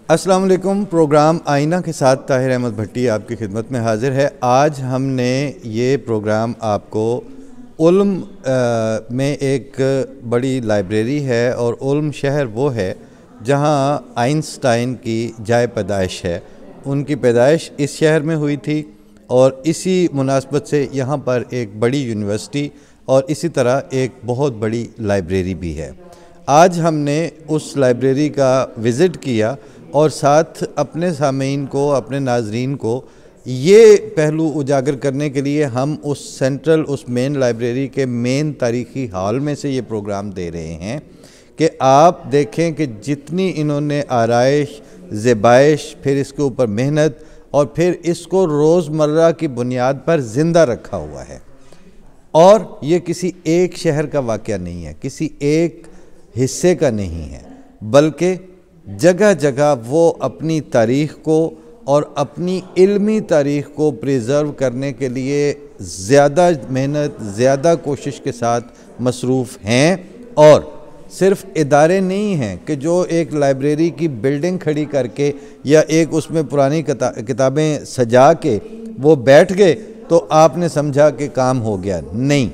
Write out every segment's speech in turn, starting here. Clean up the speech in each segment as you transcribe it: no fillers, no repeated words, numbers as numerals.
अस्सलाम वालेकुम। प्रोग्राम आईना के साथ ताहिर अहमद भट्टी आपकी खिदमत में हाज़िर है। आज हमने ये प्रोग्राम आपको उल्म में एक बड़ी लाइब्रेरी है और उल्म शहर वो है जहाँ आइंस्टाइन की जाए पैदाइश है। उनकी पैदाइश इस शहर में हुई थी और इसी मुनासबत से यहाँ पर एक बड़ी यूनिवर्सिटी और इसी तरह एक बहुत बड़ी लाइब्रेरी भी है। आज हमने उस लाइब्रेरी का विज़िट किया और साथ अपने सामीन को, अपने नाज़रीन को ये पहलू उजागर करने के लिए हम उस मेन लाइब्रेरी के मेन तारीख़ी हॉल में से ये प्रोग्राम दे रहे हैं कि आप देखें कि जितनी इन्होंने आराइश, ज़ेबाइश, फिर इसके ऊपर मेहनत और फिर इसको रोज़मर्रा की बुनियाद पर ज़िंदा रखा हुआ है। और ये किसी एक शहर का वाक़या नहीं है, किसी एक हिस्से का नहीं है, बल्कि जगह जगह वो अपनी तारीख़ को और अपनी इल्मी तारीख़ को प्रिज़र्व करने के लिए ज़्यादा मेहनत, ज़्यादा कोशिश के साथ मसरूफ़ हैं। और सिर्फ़ इदारे नहीं हैं कि जो एक लाइब्रेरी की बिल्डिंग खड़ी करके या एक उसमें पुरानी किताबें सजा के वो बैठ गए तो आपने समझा कि काम हो गया। नहीं,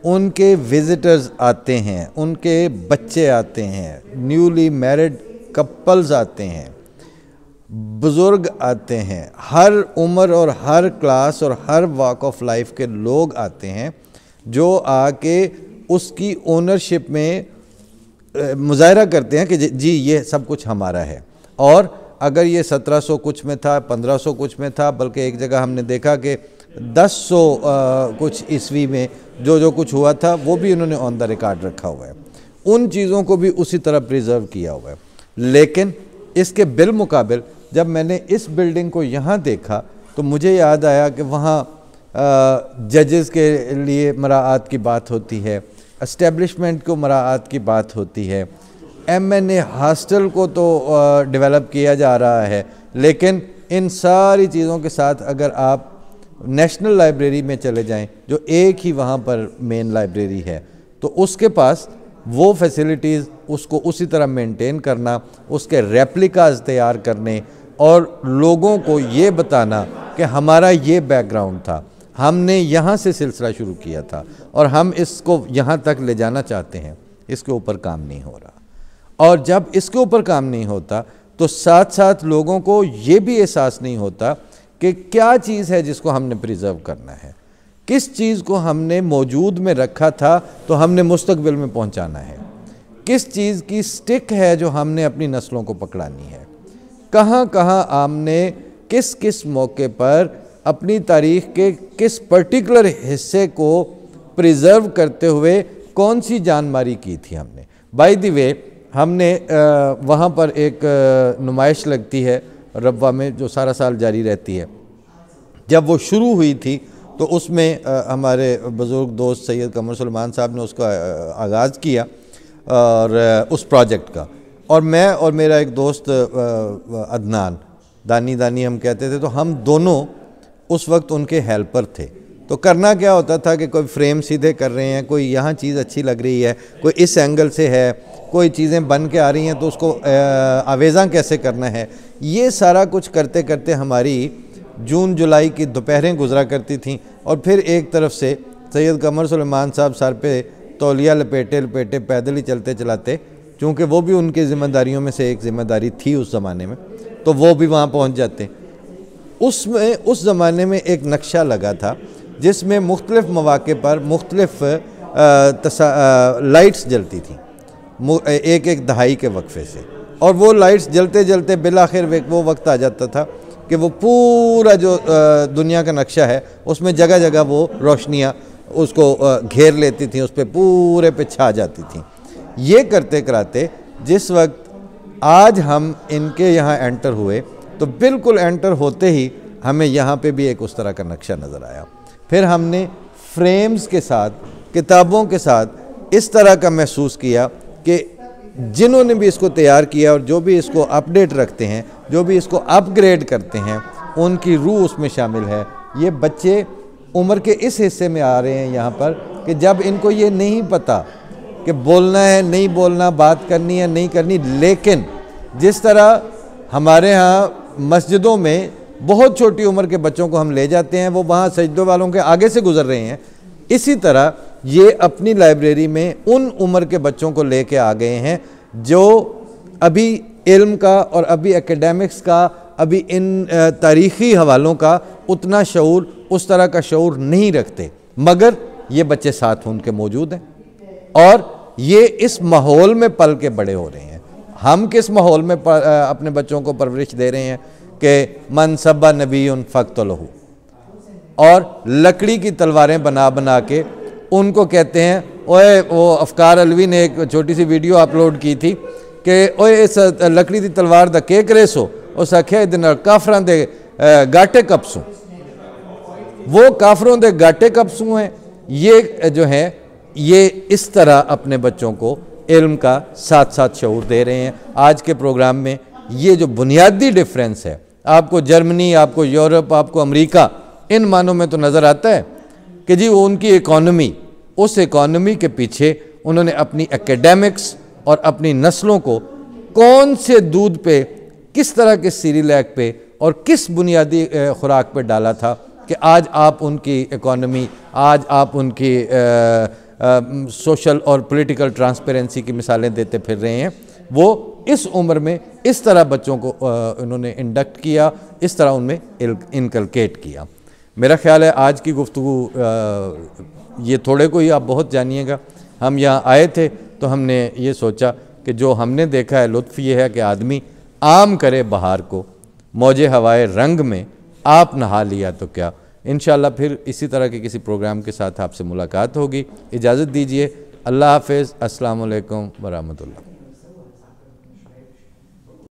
उनके विज़िटर्स आते हैं, उनके बच्चे आते हैं, न्यूली मैरिड कपल्स आते हैं, बुज़ुर्ग आते हैं, हर उम्र और हर क्लास और हर वॉक ऑफ लाइफ के लोग आते हैं जो आके उसकी ओनरशिप में मुज़ाहिरा करते हैं कि जी ये सब कुछ हमारा है। और अगर ये 1700 कुछ में था, 1500 कुछ में था, बल्कि एक जगह हमने देखा कि 1000 कुछ ईस्वी में जो कुछ हुआ था वो भी उन्होंने ऑन द रिकॉर्ड रखा हुआ है। उन चीज़ों को भी उसी तरह प्रिजर्व किया हुआ है। लेकिन इसके बिलमुकाबिल जब मैंने इस बिल्डिंग को यहाँ देखा तो मुझे याद आया कि वहाँ जजेस के लिए मराआत की बात होती है, एस्टेब्लिशमेंट को मराआत की बात होती है, MNA हॉस्टल को तो डेवलप किया जा रहा है। लेकिन इन सारी चीज़ों के साथ अगर आप नेशनल लाइब्रेरी में चले जाएं जो एक ही वहाँ पर मेन लाइब्रेरी है तो उसके पास वो फैसिलिटीज़, उसको उसी तरह मेंटेन करना, उसके रेप्लिकाज तैयार करने और लोगों को ये बताना कि हमारा ये बैकग्राउंड था, हमने यहाँ से सिलसिला शुरू किया था और हम इसको यहाँ तक ले जाना चाहते हैं, इसके ऊपर काम नहीं हो रहा। और जब इसके ऊपर काम नहीं होता तो साथ साथ लोगों को ये भी एहसास नहीं होता कि क्या चीज़ है जिसको हमने प्रिजर्व करना है, किस चीज़ को हमने मौजूद में रखा था तो हमने मुस्तकबिल में पहुंचाना है, किस चीज़ की स्टिक है जो हमने अपनी नस्लों को पकड़ानी है, कहाँ कहाँ हमने किस किस मौके पर अपनी तारीख़ के किस पर्टिकुलर हिस्से को प्रिजर्व करते हुए कौन सी जानमारी की थी हमने। बाय द वे हमने वहाँ पर एक नुमाइश लगती है रब्वा में जो सारा साल जारी रहती है। जब वो शुरू हुई थी तो उसमें हमारे बुज़ुर्ग दोस्त सैयद कमर सुलेमान साहब ने उसका आगाज़ किया और उस प्रोजेक्ट का, और मैं और मेरा एक दोस्त अदनान, दानी हम कहते थे, तो हम दोनों उस वक्त उनके हेल्पर थे। तो करना क्या होता था कि कोई फ्रेम सीधे कर रहे हैं, कोई यहाँ चीज़ अच्छी लग रही है, कोई इस एंगल से है, कोई चीज़ें बन के आ रही हैं तो उसको आवेज़ा कैसे करना है, ये सारा कुछ करते करते हमारी जून जुलाई की दोपहरें गुजरा करती थीं। और फिर एक तरफ से सैयद कमर सुलेमान साहब सर पे तौलिया लपेटे लपेटे पैदल ही चलते चलाते, चूँकि वो भी उनकी ज़िम्मेदारियों में से एक ज़िम्मेदारी थी उस ज़माने में, तो वो भी वहाँ पहुँच जाते। उसमें उस ज़माने में एक नक्शा लगा था जिसमें मुख्तलिफ़ मौक़े पर मुख्तलिफ़ लाइट्स जलती थीं एक एक दहाई के वक्फे से, और वो लाइट्स जलते जलते बिलाखिर वो वक्त आ जाता था कि वो पूरा जो दुनिया का नक्शा है उसमें जगह जगह वो रोशनियाँ उसको घेर लेती थीं, उस पर पूरे पे छा जाती थीं। ये करते कराते जिस वक्त आज हम इनके यहाँ एंटर हुए तो बिल्कुल एंटर होते ही हमें यहाँ पे भी एक उस तरह का नक्शा नज़र आया। फिर हमने फ्रेम्स के साथ, किताबों के साथ इस तरह का महसूस किया कि जिन्होंने भी इसको तैयार किया और जो भी इसको अपडेट रखते हैं, जो भी इसको अपग्रेड करते हैं, उनकी रूह उसमें शामिल है। ये बच्चे उम्र के इस हिस्से में आ रहे हैं यहाँ पर कि जब इनको ये नहीं पता कि बोलना है नहीं बोलना, बात करनी है नहीं करनी, लेकिन जिस तरह ہمارے ہاں مسجدوں میں بہت چھوٹی عمر کے بچوں کو ہم لے جاتے ہیں، وہ وہاں سجدوں والوں کے آگے سے گزر رہے ہیں، اسی طرح یہ اپنی لائبریری میں ان عمر کے بچوں کو لے کے آ گئے ہیں جو ابھی علم کا اور ابھی ایکیڈیمکس کا، ابھی ان تاریخی حوالوں کا اتنا شعور، اس طرح کا شعور نہیں رکھتے، مگر یہ بچے ساتھ ان کے موجود ہیں اور یہ اس ماحول میں پل کے بڑے ہو رہے ہیں۔ ہم کس ماحول میں اپنے بچوں کو پرورش دے رہے ہیں کہ من سب نبی فقتلہ، اور لکڑی کی تلواریں بنا بنا کے ان کو کہتے ہیں، اوے وہ افکار علوی نے ایک چھوٹی سی ویڈیو اپلوڈ کی تھی کہ اوے اس لکڑی دی تلوار دا کے کریسو، اس آکھیا ادھر نال کافراں دے گاٹے کپسوں، وہ کافروں دے گاٹے کپسوں ہیں۔ یہ جو ہے یہ اس طرح اپنے بچوں کو علم کا ساتھ ساتھ شعور دے رہے ہیں۔ آج کے پروگرام میں یہ جو بنیادی ڈیفرنس ہے، آپ کو جرمنی، آپ کو یورپ، آپ کو امریکہ، ان معنوں میں تو نظر آتا ہے کہ جی وہ ان کی اکانومی، اس اکانومی کے پیچھے انہوں نے اپنی ایکیڈیمکس اور اپنی نسلوں کو کون سے دودھ پہ، کس طرح کے سیریلیک پہ اور کس بنیادی خوراک پہ ڈالا تھا کہ آج آپ ان کی اکانومی، آج آپ ان کی سوشل اور پولیٹیکل ٹرانسپیرنسی کی مثالیں دیتے پھر رہے ہیں۔ وہ اس عمر میں اس طرح بچوں کو انہوں نے انڈکٹ کیا، اس طرح ان میں انکلکیٹ کیا۔ میرا خیال ہے آج کی گفتگو یہ تھوڑے کو ہی آپ بہت جانیے گا۔ ہم یہاں آئے تھے تو ہم نے یہ سوچا کہ جو ہم نے دیکھا ہے، لطف یہ ہے کہ آدمی عام کرے بہار کو، موجے ہوائے رنگ میں آپ نہا لیا تو کیا۔ انشاءاللہ پھر اسی طرح کے کسی پروگرام کے ساتھ آپ سے ملاقات ہوگی۔ اجازت دیجیے، اللہ حافظ، السلام علیکم ورحمۃ اللہ۔